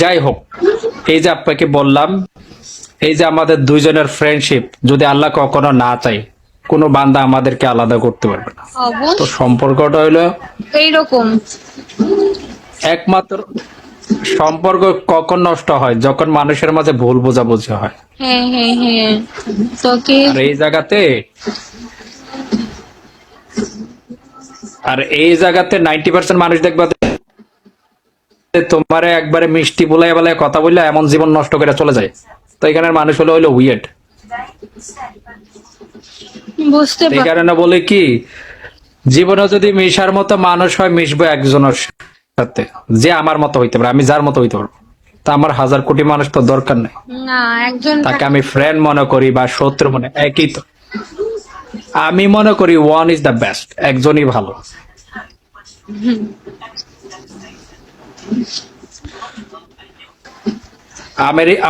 যাই হোক, এই যে আপনাকে বললাম, এই যে আমাদের দুইজনের ফ্রেন্ডশিপ যদি আল্লাহ কখনো না চাই, কোনো বান্দা আমাদেরকে আলাদা করতে পারবে না। তো অবশ্য সম্পর্কটা হলো এইরকম। একমাত্র, সম্পর্ক কখন নষ্ট হয় যখন মানুষের মাঝে ভুল বোঝাবুঝি হয়। হ্যাঁ হ্যাঁ হ্যাঁ, তোকে আর এই জায়গাতে, আর এই জায়গাতে 90% মানুষ দেখবা তোমারে একবারে মিষ্টি বলাই বলে কথা বললে এমন জীবন নষ্ট করে চলে যায়। তো এখানের মানুষ হলো উইয়ার্ড। বুঝতে এই পার। কারণে বলে কি, জীবনে যদি মিশার মতো মানুষ হয়, মিশবো একজনের সাথে যে আমার মতো হইতে পারে, আমি যার মতো হইতে পারবো। তা আমার হাজার কোটি মানুষ তো দরকার নেই। না, একজন তাকে আমি ফ্রেন্ড মনে করি বা শত্রু মনে, একই তো। আমি মনে করি ওয়ান ইজ দ্য বেস্ট, একজনই ভালো।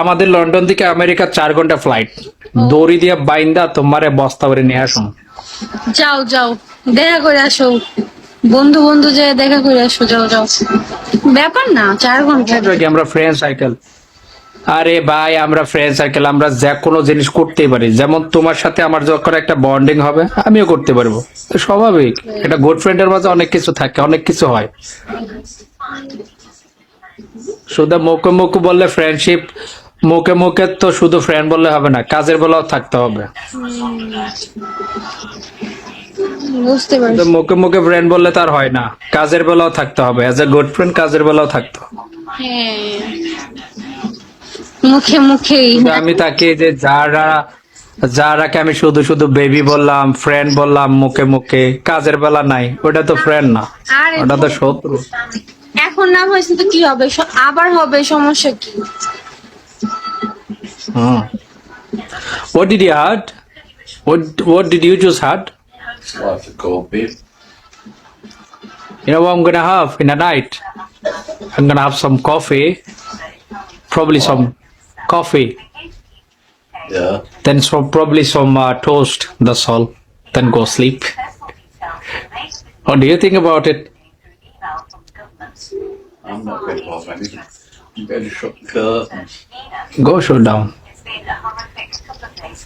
আমাদের লন্ডন থেকে আমেরিকা 4 ঘন্টা ফ্লাইট, দড়ি দিয়ে বাইন্দা তোমারে বস্তা করে নিয়ে আসুন। যাও যাও, দেখা করে আসো, বন্ধু বন্ধু যে দেখা করে আসো, যাও যাও, ব্যাপার না 4 ঘন্টা। আমরা ফ্রেন্ড সার্কেল, আরে ভাই আমরা ফ্রেন্ড সার্কেল, আমরা যে কোনো জিনিস করতেই পারি। যেমন তোমার সাথে আমার যখন একটা বন্ডিং হবে, আমিও করতে পারবো, তো স্বাভাবিক। এটা গুড ফ্রেন্ডের মাঝে অনেক কিছু থাকে, অনেক কিছু হয়। শুধু মুখে মুখে বললে ফ্রেন্ডশিপ, মুখে মুখে তো শুধু ফ্রেন্ড বললে হবে না, কাজের বেলাও থাকতে হবে। বুঝতে শুধু পারছি। মুখে মুখে ফ্রেন্ড বললে তার হয় না, কাজের বেলাও থাকতে হবে। অ্যাজ এ গুড ফ্রেন্ড কাজের বেলাও থাকতে হবে। হ্যাঁ, মুখে মুখেই। শুধু আমি তাকে যে যারাকে আমি শুধু শুধু বেবি বললাম, ফ্রেন্ড বললাম মুখে মুখে, কাজের বেলা নাই, ওটা তো ফ্রেন্ড না, আরে ওটা তো শত্রু। এখন না হয়েছে তো কি হবে, আবার হবে, সমস্যা কি? হুম। What did you had? What did you just had? Like a cold beer. You know what I'm gonna have in the night? I'm gonna have some coffee, probably some coffee, Yeah. then probably some toast. That's all. Then go sleep. What do you think about it? I'm not going to have anything. You better shut the curtains. Go shoot down.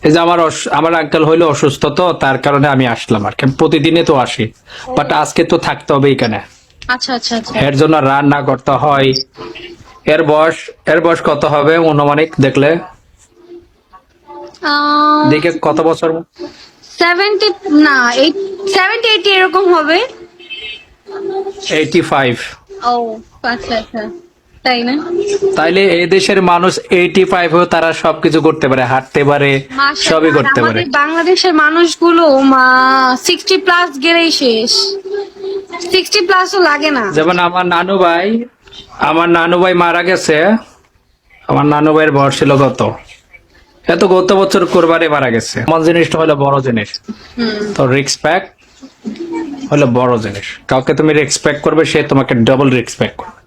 এই যে আমার uncle হইলো অসুস্থ, তো তার কারণে আমি আসলাম আর কি। আমি প্রতিদিনে তো আসি, বাট আজকে তো থাকতে হবে এখানে। আচ্ছা আচ্ছা আচ্ছা। এর জন্য রান্না করতে হয়। এর বয়স কত হবে অনুমানিক দেখলে? দেখে কত বছর? 70, না 70 80 এরকম হবে। 85। ও আচ্ছা আচ্ছা, তাই না? তাইলে এই দেশের মানুষ 85 হয়ে তারা সবকিছু করতে পারে, হাঁটতে পারে, মাশাআল্লাহ। সবই করতে পারে। আমাদের বাংলাদেশের মানুষগুলো 60 প্লাস গেলেই শেষ, 60 প্লাসও লাগে না। যেমন আমার নানু ভাই মারা গেছে। আমার নানু ভাইয়ের বয়স ছিল গত বছর কোরবানি মারা গেছে। এমন জিনিসটা হলো বড় জিনিস। তো রেসপেক্ট হলো বড় জিনিস। কাউকে তুমি রেসপেক্ট করবে, সে তোমাকে ডাবল রেসপেক্ট করবে।